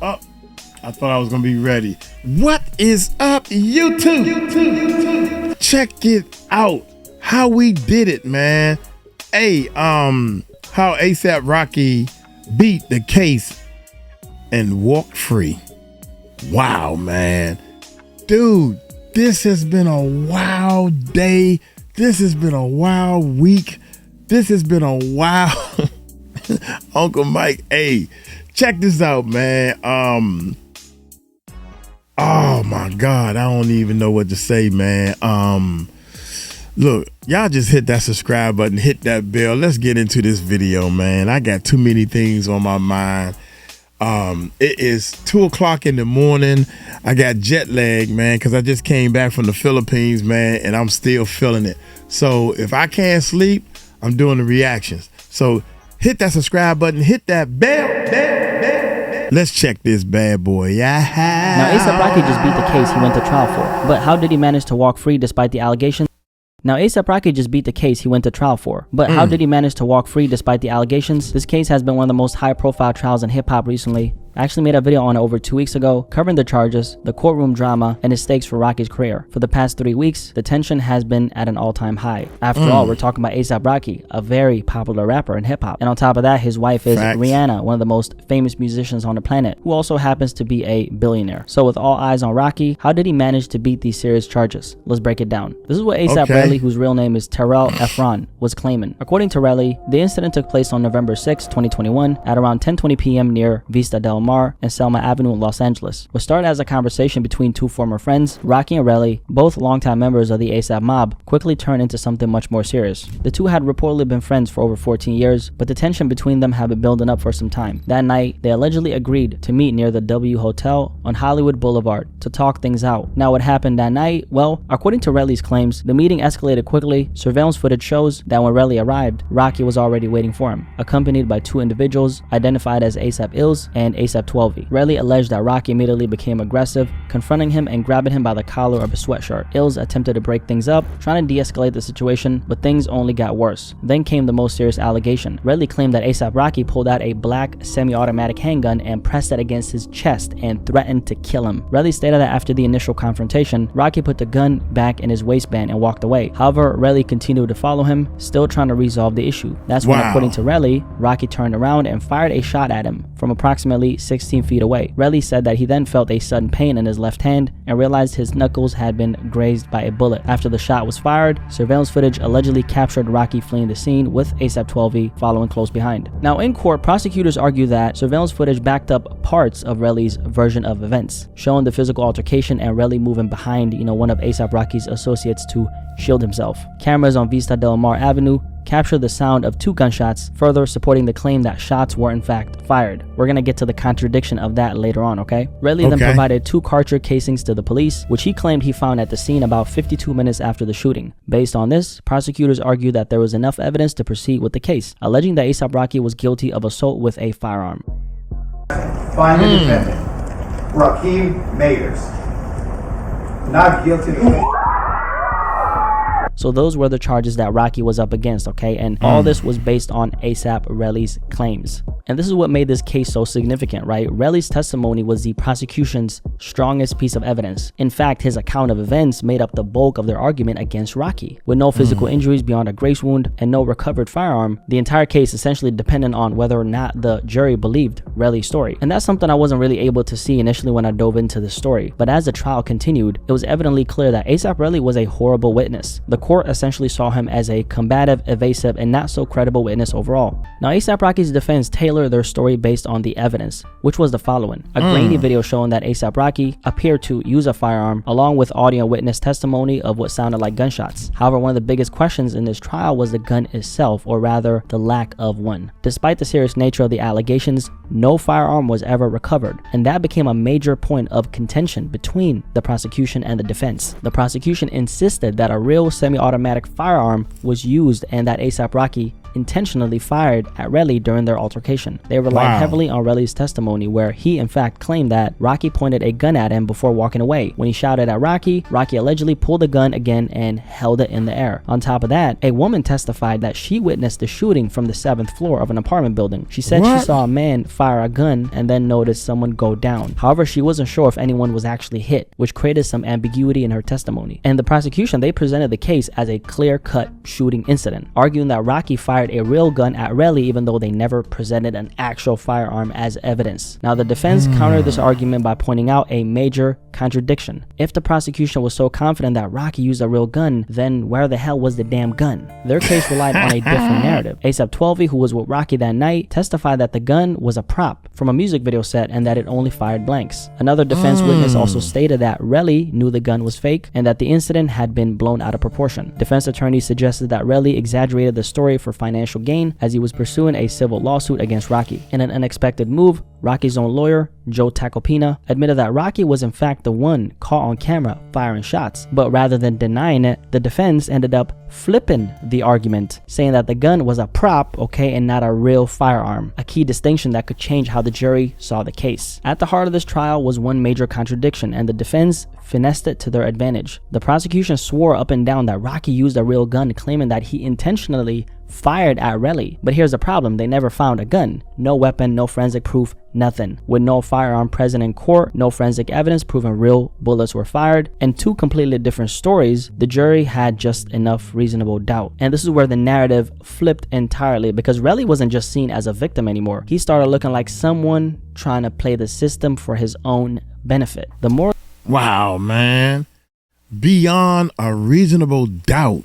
Oh, I thought I was gonna be ready. What is up, YouTube? Check it out. How we did it, man. Hey, how ASAP Rocky beat the case and walked free. Wow, man. Dude, this has been a wild day. This has been a wild week. This has been a wild Uncle Mike. Hey, check this out, man. Oh my God, I don't even know what to say, man. Look, y'all just hit that subscribe button, hit that bell. Let's get into this video, man. I got too many things on my mind. It is 2 o'clock in the morning. I got jet lag, man, because I just came back from the Philippines, man, and I'm still feeling it. So if I can't sleep, I'm doing the reactions. So hit that subscribe button, hit that bell. Let's check this bad boy. Yeah. Now, ASAP Rocky just beat the case he went to trial for. But how did he manage to walk free despite the allegations? Now, ASAP Rocky just beat the case he went to trial for. But how did he manage to walk free despite the allegations? This case has been one of the most high-profile trials in hip-hop recently. I actually made a video on it over 2 weeks ago, covering the charges, the courtroom drama, and the stakes for Rocky's career. For the past 3 weeks, the tension has been at an all-time high. After all, we're talking about ASAP Rocky, a very popular rapper in hip-hop. And on top of that, his wife is Rihanna, one of the most famous musicians on the planet, who also happens to be a billionaire. So with all eyes on Rocky, how did he manage to beat these serious charges? Let's break it down. This is what ASAP Rocky, whose real name is 𝗟𝗢𝗡𝗞𝗦, was claiming. According to Relly, the incident took place on November 6, 2021 at around 10:20 p.m. near Vista Del Mar and 𝗟𝗓𝗡𝗞𝗦 Avenue in Los Angeles. What started as a conversation between two former friends, Rocky and Relly, both longtime members of the ASAP mob, quickly turned into something much more serious. The two had reportedly been friends for over 14 years, but the tension between them had been building up for some time. That night, they allegedly agreed to meet near the W Hotel on Hollywood Boulevard to talk things out. Now, what happened that night? Well, according to Relly's claims, the meeting escalated quickly. Surveillance footage shows that when Relly arrived, Rocky was already waiting for him, accompanied by two individuals identified as ASAP Ills and ASAP 12V. Relly alleged that Rocky immediately became aggressive, confronting him and grabbing him by the collar of his sweatshirt. Ills attempted to break things up, trying to de-escalate the situation, but things only got worse. Then came the most serious allegation. Relly claimed that ASAP Rocky pulled out a black semi-automatic handgun and pressed it against his chest and threatened to kill him. Relly stated that after the initial confrontation, Rocky put the gun back in his waistband and walked away. However, Relly continued to follow him, still trying to resolve the issue. That's when, according to Relly, Rocky turned around and fired a shot at him from approximately 16 feet away. Relly said that he then felt a sudden pain in his left hand and realized his knuckles had been grazed by a bullet. After the shot was fired, surveillance footage allegedly captured Rocky fleeing the scene with ASAP 12V following close behind. Now, in court, prosecutors argue that surveillance footage backed up parts of Relly's version of events, showing the physical altercation and Relly moving behind, one of ASAP Rocky's associates to shield himself. Cameras on Vista Del Mar Avenue captured the sound of 2 gunshots, further supporting the claim that shots were in fact fired. We're gonna get to the contradiction of that later on, okay? Relly then provided 2 cartridge casings to the police, which he claimed he found at the scene about 52 minutes after the shooting. Based on this, prosecutors argued that there was enough evidence to proceed with the case, alleging that ASAP Rocky was guilty of assault with a firearm. Find the defendant, Rakeem Mayers, not guilty of... So those were the charges that Rocky was up against, okay? And all this was based on ASAP Relly's claims. And this is what made this case so significant, right? Relly's testimony was the prosecution's strongest piece of evidence. In fact, his account of events made up the bulk of their argument against Rocky. With no physical injuries beyond a graze wound and no recovered firearm, the entire case essentially depended on whether or not the jury believed Relly's story. And that's something I wasn't really able to see initially when I dove into the story. But as the trial continued, it was evidently clear that ASAP Relly was a horrible witness. The court essentially saw him as a combative, evasive, and not so credible witness overall. Now, ASAP Rocky's defense tailored their story based on the evidence, which was the following: a grainy video showing that ASAP Rocky appeared to use a firearm, along with audio witness testimony of what sounded like gunshots. However, one of the biggest questions in this trial was the gun itself, or rather the lack of one. Despite the serious nature of the allegations, no firearm was ever recovered, and that became a major point of contention between the prosecution and the defense. The prosecution insisted that a real semi-automatic firearm was used and that ASAP Rocky intentionally fired at 𝗟𝗟 during their altercation. They relied heavily on 𝗟𝗟's testimony, where he in fact claimed that Rocky pointed a gun at him before walking away. When he shouted at Rocky allegedly pulled the gun again and held it in the air. On top of that, a woman testified that she witnessed the shooting from the 7th floor of an apartment building. She said she saw a man fire a gun and then noticed someone go down. However, she wasn't sure if anyone was actually hit, which created some ambiguity in her testimony. And the prosecution, they presented the case as a clear-cut shooting incident, arguing that Rocky fired a real gun at 𝗟𝗟 even though they never presented an actual firearm as evidence. Now, the defense countered this argument by pointing out a major contradiction. If the prosecution was so confident that Rocky used a real gun, then where the hell was the damn gun? Their case relied on a different narrative. 𝗟𝗡𝗡𝗞𝗦, who was with Rocky that night, testified that the gun was a prop from a music video set and that it only fired blanks. Another defense witness also stated that 𝗟𝗟 knew the gun was fake and that the incident had been blown out of proportion. Defense attorneys suggested that 𝗟𝗟 exaggerated the story for financial gain as he was pursuing a civil lawsuit against Rocky. In an unexpected move, Rocky's own lawyer, 𝗟𝗡𝗡𝗞𝗦, admitted that Rocky was in fact the one caught on camera firing shots, but rather than denying it, the defense ended up flipping the argument, saying that the gun was a prop, okay, and not a real firearm, a key distinction that could change how the jury saw the case. At the heart of this trial was one major contradiction, and the defense finessed it to their advantage. The prosecution swore up and down that Rocky used a real gun, claiming that he intentionally fired at 𝗟𝗟. But here's the problem, they never found a gun. No weapon, no forensic proof, nothing. With no firearm present in court, no forensic evidence proving real bullets were fired, and two completely different stories, the jury had just enough reasonable doubt. And this is where the narrative flipped entirely, because 𝗟𝗟 wasn't just seen as a victim anymore. He started looking like someone trying to play the system for his own benefit. The more Wow, man. Beyond a reasonable doubt.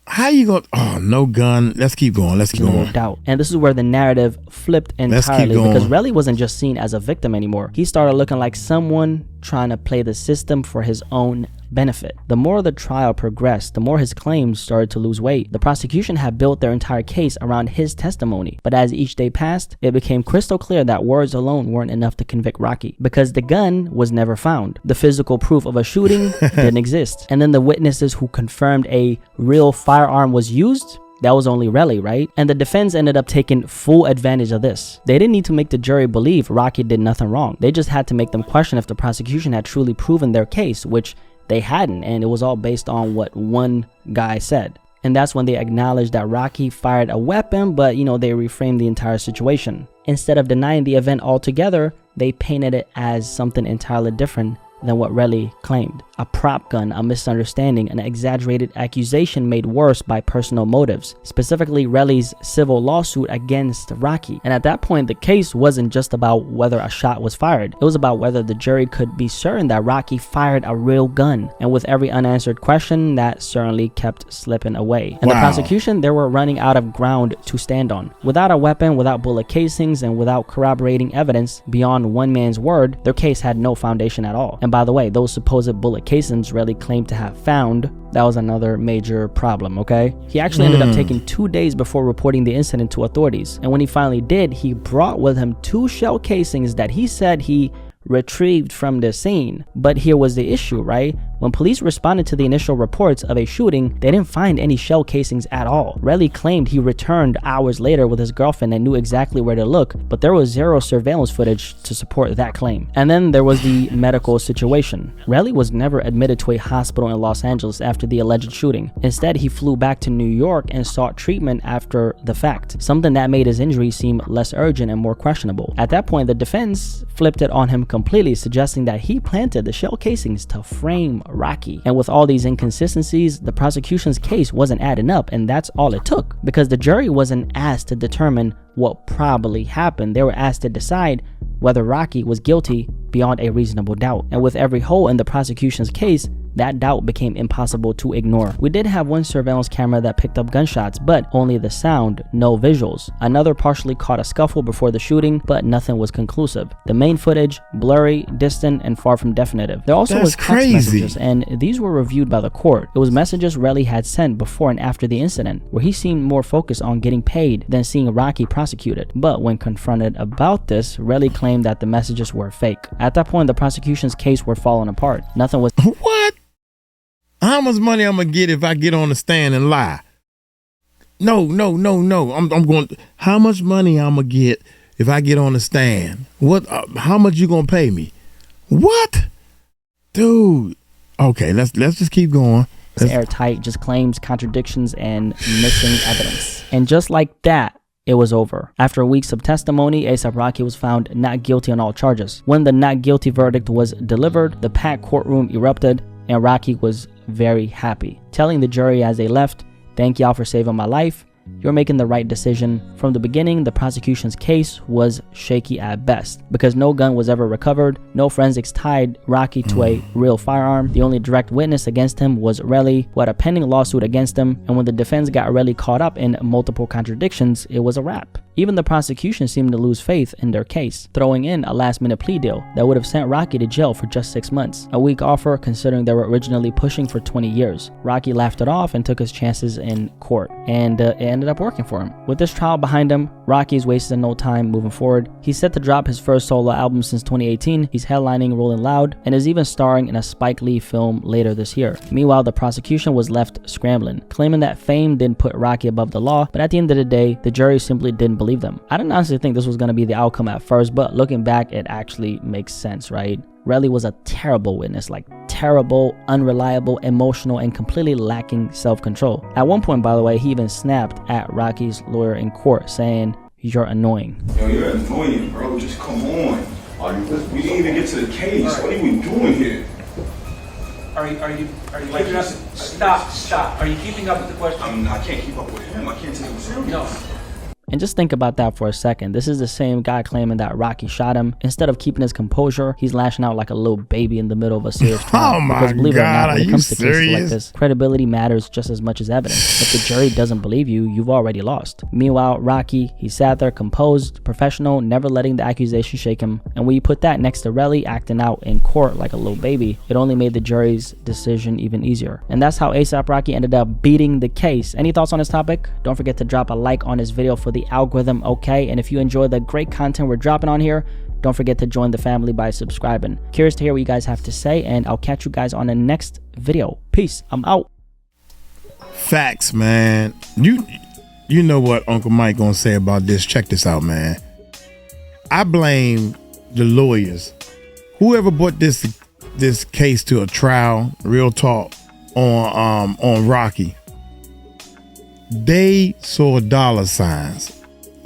How you gonna? Oh, no gun. Let's keep going. Let's keep going. doubt. And this is where the narrative flipped entirely, because 𝗟𝗟 wasn't just seen as a victim anymore. He started looking like someone trying to play the system for his own benefit. The more the trial progressed, the more his claims started to lose weight. The prosecution had built their entire case around his testimony, but as each day passed, it became crystal clear that words alone weren't enough to convict Rocky, because the gun was never found. The physical proof of a shooting didn't exist. And then the witnesses who confirmed a real firearm was used, that was only 𝗟𝗟, right? And the defense ended up taking full advantage of this. They didn't need to make the jury believe Rocky did nothing wrong. They just had to make them question if the prosecution had truly proven their case, which they hadn't, and it was all based on what one guy said. And that's when they acknowledged that Rocky fired a weapon, but they reframed the entire situation. Instead of denying the event altogether, they painted it as something entirely different than what 𝗟𝗟 claimed. A prop gun, a misunderstanding, an exaggerated accusation made worse by personal motives, specifically 𝗟𝗟's civil lawsuit against Rocky. And at that point, the case wasn't just about whether a shot was fired. It was about whether the jury could be certain that Rocky fired a real gun. And with every unanswered question, that certainly kept slipping away. And the prosecution, they were running out of ground to stand on. Without a weapon, without bullet casings, and without corroborating evidence beyond one man's word, their case had no foundation at all. And by the way, those supposed bullet casings 𝗟𝗟 claimed to have found, that was another major problem, okay? He actually ended up taking 2 days before reporting the incident to authorities. And when he finally did, he brought with him 2 shell casings that he said he retrieved from the scene. But here was the issue, right? When police responded to the initial reports of a shooting, they didn't find any shell casings at all. 𝗟𝗟 claimed he returned hours later with his girlfriend and knew exactly where to look, but there was zero surveillance footage to support that claim. And then there was the medical situation. 𝗟𝗟 was never admitted to a hospital in Los Angeles after the alleged shooting. Instead, he flew back to New York and sought treatment after the fact, something that made his injury seem less urgent and more questionable. At that point, the defense flipped it on him completely, suggesting that he planted the shell casings to frame Rocky. And with all these inconsistencies, the prosecution's case wasn't adding up, and that's all it took, because the jury wasn't asked to determine what probably happened. They were asked to decide whether Rocky was guilty beyond a reasonable doubt. And with every hole in the prosecution's case, that doubt became impossible to ignore. We did have one surveillance camera that picked up gunshots, but only the sound, no visuals. Another partially caught a scuffle before the shooting, but nothing was conclusive. The main footage, blurry, distant, and far from definitive. There also was text messages, and these were reviewed by the court. It was messages 𝗟𝗟 had sent before and after the incident, where he seemed more focused on getting paid than seeing Rocky prosecuted. But when confronted about this, 𝗟𝗟 claimed that the messages were fake. At that point, the prosecution's case were falling apart. Nothing was— What? How much money I'm gonna get if I get on the stand and lie? No. I'm going. How much money I'm gonna get if I get on the stand? What? How much you gonna pay me? What, dude? Okay, let's just keep going. It's airtight, just claims, contradictions, and missing evidence. And just like that, it was over. After weeks of testimony, A$AP Rocky was found not guilty on all charges. When the not guilty verdict was delivered, the packed courtroom erupted, and Rocky was very happy, telling the jury as they left, "Thank y'all for saving my life. You're making the right decision." From the beginning, the prosecution's case was shaky at best because no gun was ever recovered. No forensics tied Rocky to a real firearm. The only direct witness against him was 𝗟𝗟𝗡, who had a pending lawsuit against him, and when the defense got 𝗟𝗟𝗡 caught up in multiple contradictions, it was a wrap. Even the prosecution seemed to lose faith in their case, throwing in a last-minute plea deal that would have sent Rocky to jail for just 6 months. A weak offer considering they were originally pushing for 20 years. Rocky laughed it off and took his chances in court, and it ended up working for him. With this trial behind him, Rocky's wasted no time moving forward. He's set to drop his first solo album since 2018. He's headlining Rolling Loud and is even starring in a Spike Lee film later this year. Meanwhile, the prosecution was left scrambling, claiming that fame didn't put Rocky above the law, but at the end of the day, the jury simply didn't believe them. I didn't honestly think this was going to be the outcome at first, but looking back, it actually makes sense, right? 𝗟𝗟𝗡 was a terrible witness, like terrible, unreliable, emotional, and completely lacking self-control. At one point, by the way, he even snapped at Rocky's lawyer in court, saying, "You're annoying." Yo, you're annoying, bro. Just come on. We didn't even get to the case. Right. What are we doing here? Are you keeping up? Stop. Are you keeping up with the question? I can't keep up with him. I can't take him serious. No. And just think about that for a second. This is the same guy claiming that Rocky shot him. Instead of keeping his composure, he's lashing out like a little baby in the middle of a serious trial. Oh my because believe it or not, God, when are it comes you to cases like serious? this, credibility matters just as much as evidence. If the jury doesn't believe you, you've already lost. Meanwhile, Rocky, he sat there composed, professional, never letting the accusation shake him. And when you put that next to 𝗟𝗟𝗡 acting out in court like a little baby, it only made the jury's decision even easier. And that's how A$AP Rocky ended up beating the case. Any thoughts on this topic? Don't forget to drop a like on this video for the algorithm, okay? And if you enjoy the great content we're dropping on here, don't forget to join the family by subscribing. Curious to hear what you guys have to say, and I'll catch you guys on the next video. Peace. I'm out. Facts, man. You know what Uncle Mike gonna say about this? Check this out, man. I blame the lawyers. Whoever brought this case to a trial, real talk, on Rocky. They saw dollar signs.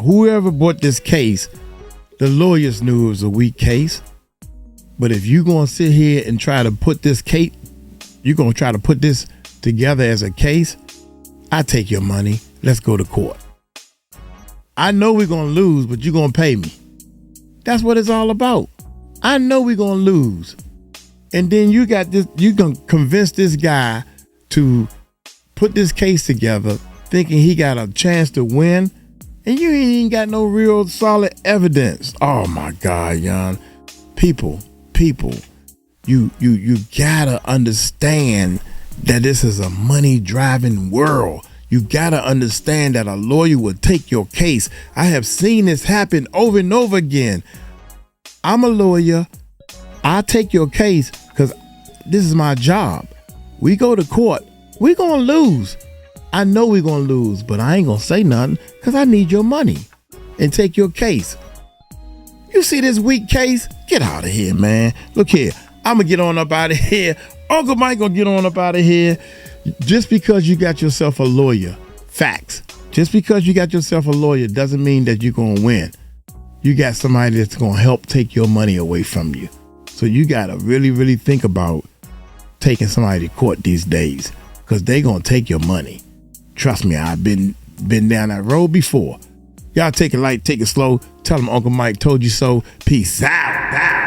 Whoever brought this case, the lawyers knew it was a weak case. But if you're going to sit here and try to put this case, you're going to try to put this together as a case, I take your money. Let's go to court. I know we're going to lose, but you're going to pay me. That's what it's all about. I know we're going to lose. And then you got this, you can convince this guy to put this case together thinking he got a chance to win. And you ain't got no real solid evidence. Oh my God, young people, you gotta understand that this is a money driving world. You gotta understand that a lawyer will take your case. I have seen this happen over and over again. I'm a lawyer. I take your case because this is my job. We go to court. We're gonna lose. I know we're going to lose, but I ain't going to say nothing because I need your money and take your case. You see this weak case? Get out of here, man. Look here. I'm going to get on up out of here. Uncle Mike going to get on up out of here. Just because you got yourself a lawyer, facts. Just because you got yourself a lawyer doesn't mean that you're going to win. You got somebody that's going to help take your money away from you. So you got to really, really think about taking somebody to court these days because they're going to take your money. Trust me, I've been down that road before. Y'all take it light, take it slow. Tell them Uncle Mike told you so. Peace out.